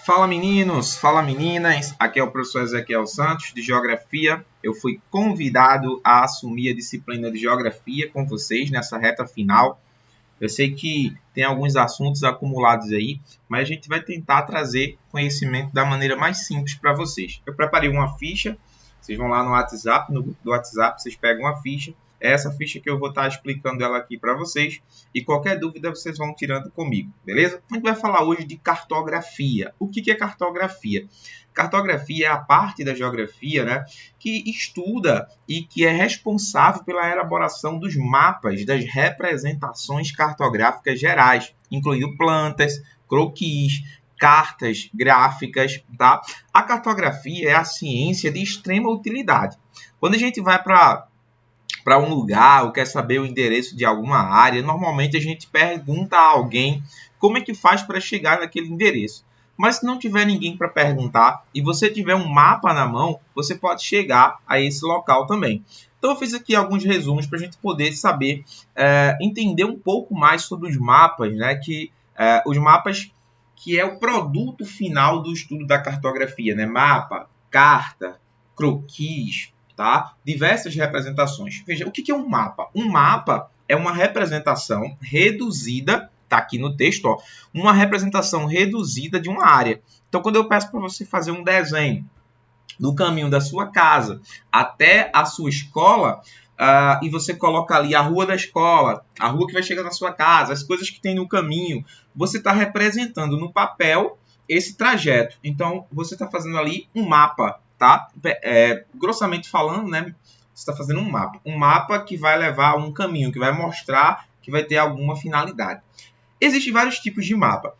Fala meninos, fala meninas, aqui é o professor Ezequiel Santos de Geografia. Eu fui convidado a assumir a disciplina de Geografia com vocês nessa reta final. Eu sei que tem alguns assuntos acumulados aí, mas a gente vai tentar trazer conhecimento da maneira mais simples para vocês. Eu preparei uma ficha, vocês vão lá no WhatsApp, no grupo do WhatsApp, vocês pegam uma ficha. É essa ficha que eu vou estar explicando ela aqui para vocês. E qualquer dúvida vocês vão tirando comigo, beleza? A gente vai falar hoje de cartografia. O que é cartografia? Cartografia é a parte da geografia, né, que estuda e que é responsável pela elaboração dos mapas, das representações cartográficas gerais, incluindo plantas, croquis, cartas gráficas, tá? A cartografia é a ciência de extrema utilidade. Quando a gente vai para um lugar ou quer saber o endereço de alguma área, normalmente a gente pergunta a alguém como é que faz para chegar naquele endereço. Mas se não tiver ninguém para perguntar e você tiver um mapa na mão, você pode chegar a esse local também. Então eu fiz aqui alguns resumos para a gente poder saber, entender um pouco mais sobre os mapas, né? Os mapas que é o produto final do estudo da cartografia, né? Mapa, carta, croquis, tá? Diversas representações. Veja, o que é um mapa? Um mapa é uma representação reduzida, tá aqui no texto, ó, uma representação reduzida de uma área. Então, quando eu peço para você fazer um desenho do caminho da sua casa até a sua escola, e você coloca ali a rua da escola, a rua que vai chegar na sua casa, as coisas que tem no caminho, você está representando no papel esse trajeto. Então, você está fazendo ali um mapa, tá? Grossamente falando, né? Você está fazendo um mapa que vai levar a um caminho, que vai mostrar que vai ter alguma finalidade. Existem vários tipos de mapa.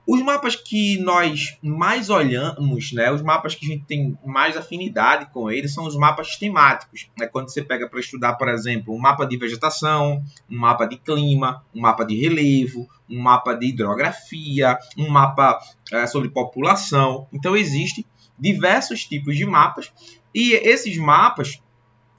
Os mapas que nós mais olhamos, né, os mapas que a gente tem mais afinidade com eles, são os mapas temáticos. Né? Quando você pega para estudar, por exemplo, um mapa de vegetação, um mapa de clima, um mapa de relevo, um mapa de hidrografia, um mapa sobre população. Então, existem diversos tipos de mapas e esses mapas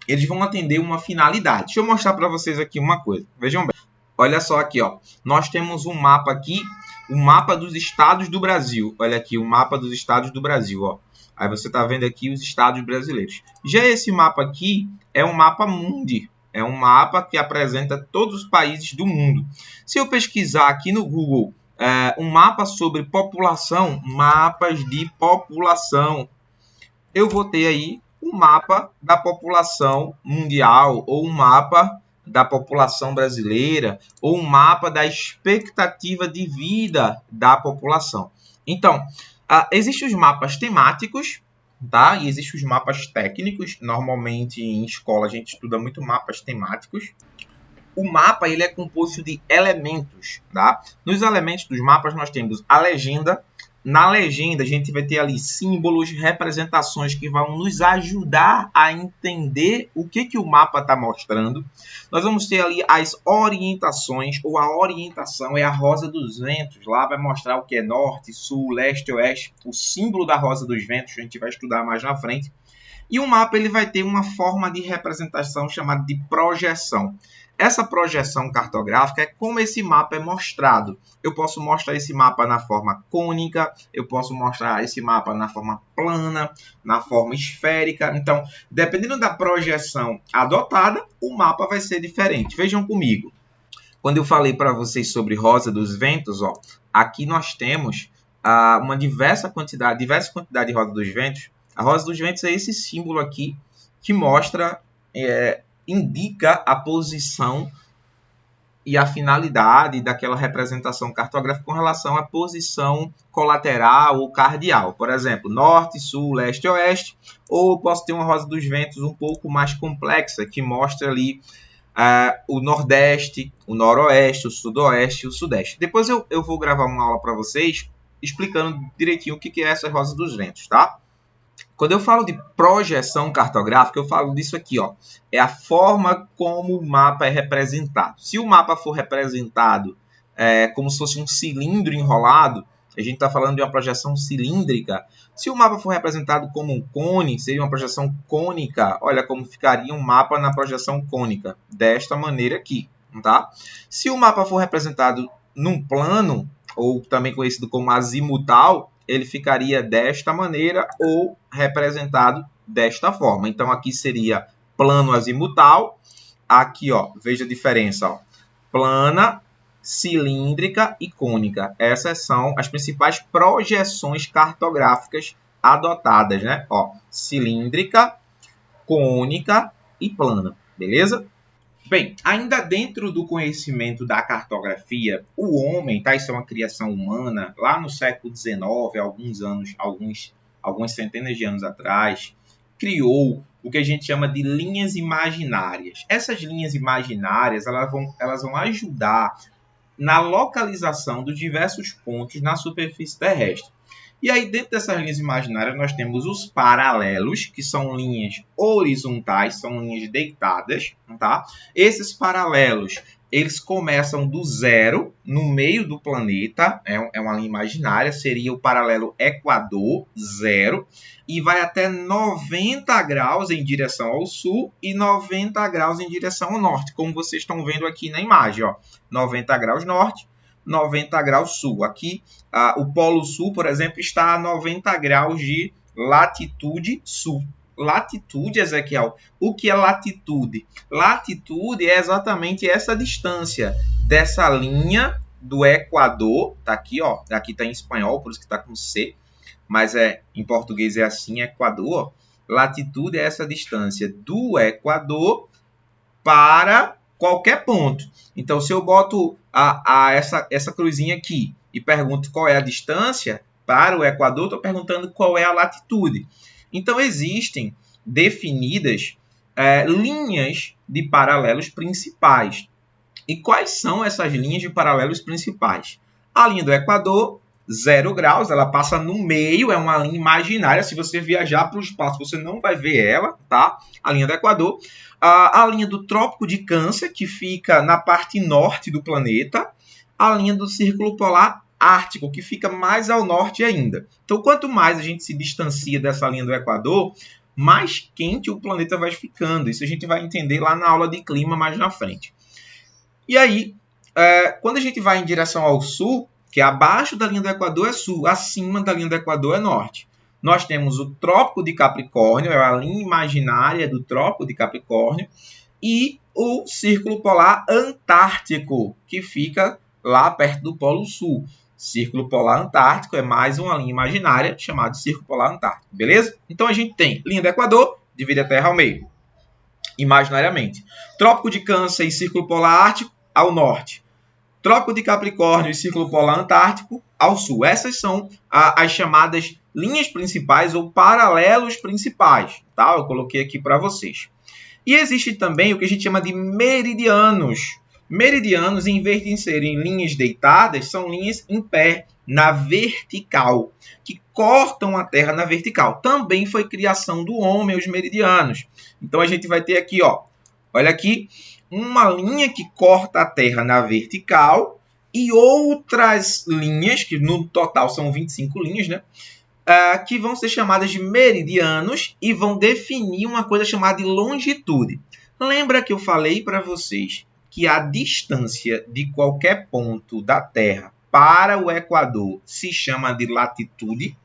eles vão atender uma finalidade. Deixa eu mostrar para vocês aqui uma coisa. Vejam bem. Olha só aqui, ó. Nós temos um mapa aqui, o mapa dos estados do Brasil. Olha aqui, o mapa dos estados do Brasil, ó. Aí você está vendo aqui os estados brasileiros. Já esse mapa aqui é um mapa mundi. É um mapa que apresenta todos os países do mundo. Se eu pesquisar aqui no Google um mapa sobre população, mapas de população, eu vou ter aí um mapa da população mundial ou um mapa da população brasileira ou um mapa da expectativa de vida da população. Então, existem os mapas temáticos, tá? E existem os mapas técnicos. Normalmente em escola a gente estuda muito mapas temáticos. O mapa ele é composto de elementos, tá? Nos elementos dos mapas nós temos a legenda. Na legenda, a gente vai ter ali símbolos, representações que vão nos ajudar a entender o que o mapa está mostrando. Nós vamos ter ali as orientações, ou a orientação é a rosa dos ventos. Lá vai mostrar o que é norte, sul, leste, oeste. O símbolo da rosa dos ventos, a gente vai estudar mais na frente. E o mapa ele vai ter uma forma de representação chamada de projeção. Essa projeção cartográfica é como esse mapa é mostrado. Eu posso mostrar esse mapa na forma cônica, eu posso mostrar esse mapa na forma plana, na forma esférica. Então, dependendo da projeção adotada, o mapa vai ser diferente. Vejam comigo. Quando eu falei para vocês sobre rosa dos ventos, ó, aqui nós temos uma diversa quantidade de rosa dos ventos. A rosa dos ventos é esse símbolo aqui que mostra, indica a posição e a finalidade daquela representação cartográfica com relação à posição colateral ou cardial. Por exemplo, norte, sul, leste, oeste. Ou posso ter uma rosa dos ventos um pouco mais complexa, que mostra ali o nordeste, o noroeste, o sudoeste e o sudeste. Depois eu vou gravar uma aula para vocês explicando direitinho o que é essa rosa dos ventos, tá? Quando eu falo de projeção cartográfica, eu falo disso aqui, ó. É a forma como o mapa é representado. Se o mapa for representado como se fosse um cilindro enrolado, a gente está falando de uma projeção cilíndrica. Se o mapa for representado como um cone, seria uma projeção cônica. Olha como ficaria um mapa na projeção cônica, desta maneira aqui, tá? Se o mapa for representado num plano, ou também conhecido como azimutal, ele ficaria desta maneira ou representado desta forma. Então, aqui seria plano azimutal. Aqui, ó, veja a diferença, ó. Plana, cilíndrica e cônica. Essas são as principais projeções cartográficas adotadas, né? Ó, cilíndrica, cônica e plana, beleza? Bem, ainda dentro do conhecimento da cartografia, o homem, tá? Isso é uma criação humana, lá no século XIX, algumas centenas de anos atrás, criou o que a gente chama de linhas imaginárias. Essas linhas imaginárias, elas vão ajudar na localização dos diversos pontos na superfície terrestre. E aí, dentro dessas linhas imaginárias, nós temos os paralelos, que são linhas horizontais, são linhas deitadas, tá? Esses paralelos, eles começam do zero, no meio do planeta, é uma linha imaginária, seria o paralelo Equador, zero, e vai até 90 graus em direção ao sul e 90 graus em direção ao norte, como vocês estão vendo aqui na imagem, ó, 90 graus norte, 90 graus sul. Aqui, o Polo Sul, por exemplo, está a 90 graus de latitude sul. Latitude, Ezequiel, o que é latitude? Latitude é exatamente essa distância dessa linha do Equador, tá aqui, ó, aqui está em espanhol, por isso que está com C, mas em português é assim, Equador. Latitude é essa distância do Equador para qualquer ponto. Então, se eu boto essa cruzinha aqui e pergunto qual é a distância para o Equador, estou perguntando qual é a latitude. Então, existem definidas linhas de paralelos principais. E quais são essas linhas de paralelos principais? A linha do Equador, 0 graus, ela passa no meio, é uma linha imaginária. Se você viajar para o espaço, você não vai ver ela, tá? A linha do Equador. A linha do Trópico de Câncer, que fica na parte norte do planeta. A linha do Círculo Polar Ártico, que fica mais ao norte ainda. Então, quanto mais a gente se distancia dessa linha do Equador, mais quente o planeta vai ficando. Isso a gente vai entender lá na aula de clima mais na frente. E aí, quando a gente vai em direção ao sul, que abaixo da linha do Equador é sul, acima da linha do Equador é norte. Nós temos o Trópico de Capricórnio, é a linha imaginária do Trópico de Capricórnio, e o Círculo Polar Antártico, que fica lá perto do Polo Sul. Círculo Polar Antártico é mais uma linha imaginária chamada Círculo Polar Antártico, beleza? Então a gente tem linha do Equador, divide a Terra ao meio, imaginariamente. Trópico de Câncer e Círculo Polar Ártico ao norte. Trópico de Capricórnio e Círculo Polar Antártico ao sul. Essas são as chamadas linhas principais ou paralelos principais, tá? Eu coloquei aqui para vocês. E existe também o que a gente chama de meridianos. Meridianos, em vez de serem linhas deitadas, são linhas em pé, na vertical, que cortam a Terra na vertical. Também foi criação do homem, os meridianos. Então, a gente vai ter aqui, ó, olha aqui, uma linha que corta a Terra na vertical e outras linhas, que no total são 25 linhas, né? Que vão ser chamadas de meridianos e vão definir uma coisa chamada de longitude. Lembra que eu falei para vocês que a distância de qualquer ponto da Terra para o Equador se chama de latitude?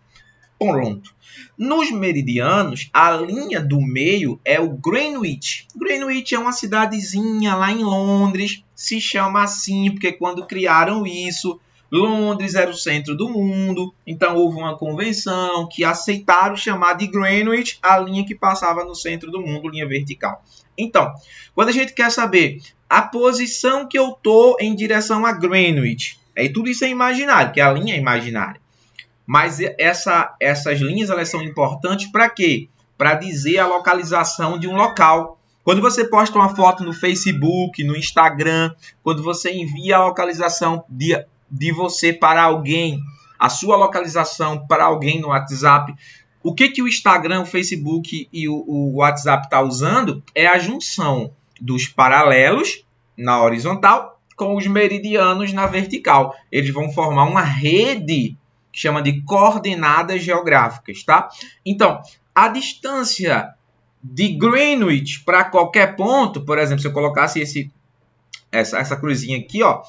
Pronto. Nos meridianos, a linha do meio é o Greenwich. Greenwich é uma cidadezinha lá em Londres, se chama assim porque quando criaram isso, Londres era o centro do mundo, então houve uma convenção que aceitaram chamar de Greenwich a linha que passava no centro do mundo, linha vertical. Então, quando a gente quer saber a posição que eu estou em direção a Greenwich, aí tudo isso é imaginário, porque a linha é imaginária. Mas essas linhas elas são importantes para quê? Para dizer a localização de um local. Quando você posta uma foto no Facebook, no Instagram, quando você envia a localização de você para alguém, a sua localização para alguém no WhatsApp, o que o Instagram, o Facebook e o WhatsApp está usando é a junção dos paralelos na horizontal com os meridianos na vertical. Eles vão formar uma rede que chama de coordenadas geográficas, tá? Então, a distância de Greenwich para qualquer ponto, por exemplo, se eu colocasse essa cruzinha aqui, ó,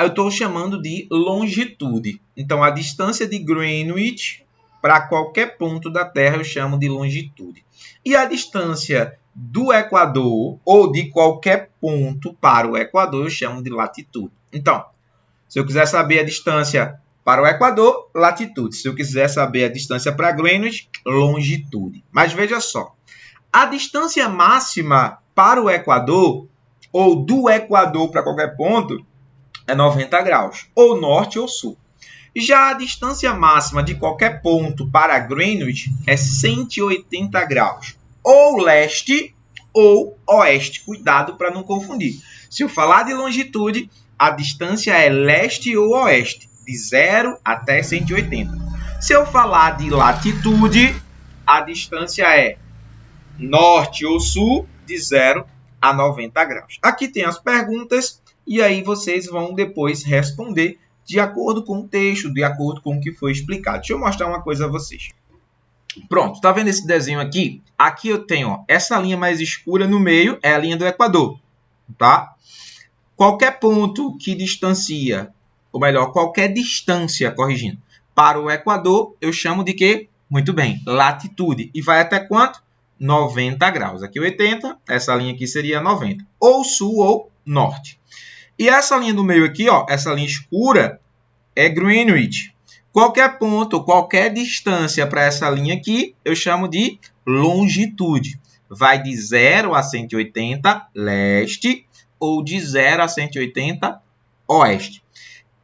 eu estou chamando de longitude. Então, a distância de Greenwich para qualquer ponto da Terra eu chamo de longitude. E a distância do Equador ou de qualquer ponto para o Equador eu chamo de latitude. Então, se eu quiser saber a distância para o Equador, latitude. Se eu quiser saber a distância para Greenwich, longitude. Mas veja só, a distância máxima para o Equador ou do Equador para qualquer ponto é 90 graus, ou norte ou sul. Já a distância máxima de qualquer ponto para Greenwich é 180 graus, ou leste ou oeste. Cuidado para não confundir. Se eu falar de longitude, a distância é leste ou oeste, de 0 até 180. Se eu falar de latitude, a distância é norte ou sul, de 0 a 90 graus. Aqui tem as perguntas e aí vocês vão depois responder de acordo com o texto, de acordo com o que foi explicado. Deixa eu mostrar uma coisa a vocês. Pronto, tá vendo esse desenho aqui? Aqui eu tenho, ó, essa linha mais escura no meio é a linha do Equador, tá? Qualquer ponto que distancia, ou melhor, qualquer distância, corrigindo, para o Equador, eu chamo de quê? Muito bem, latitude. E vai até quanto? 90 graus. Aqui 80, essa linha aqui seria 90. Ou sul ou norte. E essa linha do meio aqui, ó, essa linha escura, é Greenwich. Qualquer ponto, qualquer distância para essa linha aqui, eu chamo de longitude. Vai de 0 a 180, leste, ou de 0 a 180, oeste.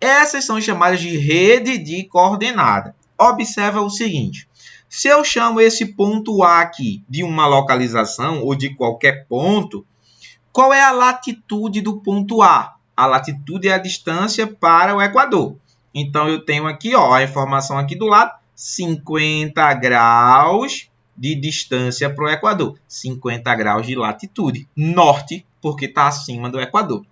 Essas são chamadas de rede de coordenada. Observa o seguinte. Se eu chamo esse ponto A aqui de uma localização ou de qualquer ponto, qual é a latitude do ponto A? A latitude é a distância para o Equador. Então, eu tenho aqui, ó, a informação aqui do lado, 50 graus de distância para o Equador. 50 graus de latitude. Norte, porque está acima do Equador.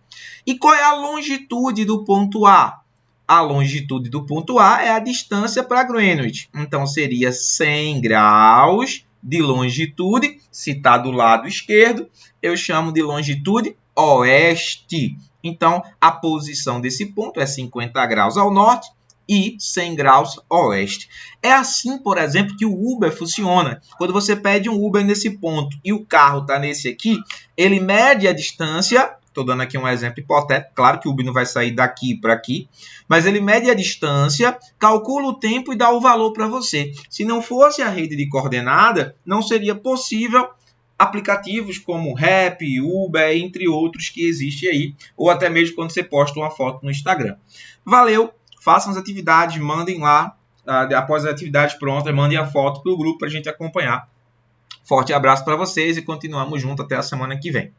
E qual é a longitude do ponto A? A longitude do ponto A é a distância para Greenwich. Então, seria 100 graus de longitude. Se está do lado esquerdo, eu chamo de longitude oeste. Então, a posição desse ponto é 50 graus ao norte e 100 graus oeste. É assim, por exemplo, que o Uber funciona. Quando você pede um Uber nesse ponto e o carro está nesse aqui, ele mede a distância. Estou dando aqui um exemplo hipotético. Claro que o Uber não vai sair daqui para aqui. Mas ele mede a distância, calcula o tempo e dá o valor para você. Se não fosse a rede de coordenada, não seria possível aplicativos como Rap, Uber, entre outros que existem aí. Ou até mesmo quando você posta uma foto no Instagram. Valeu! Façam as atividades, mandem lá. Após as atividades prontas, mandem a foto para o grupo para a gente acompanhar. Forte abraço para vocês e continuamos juntos até a semana que vem.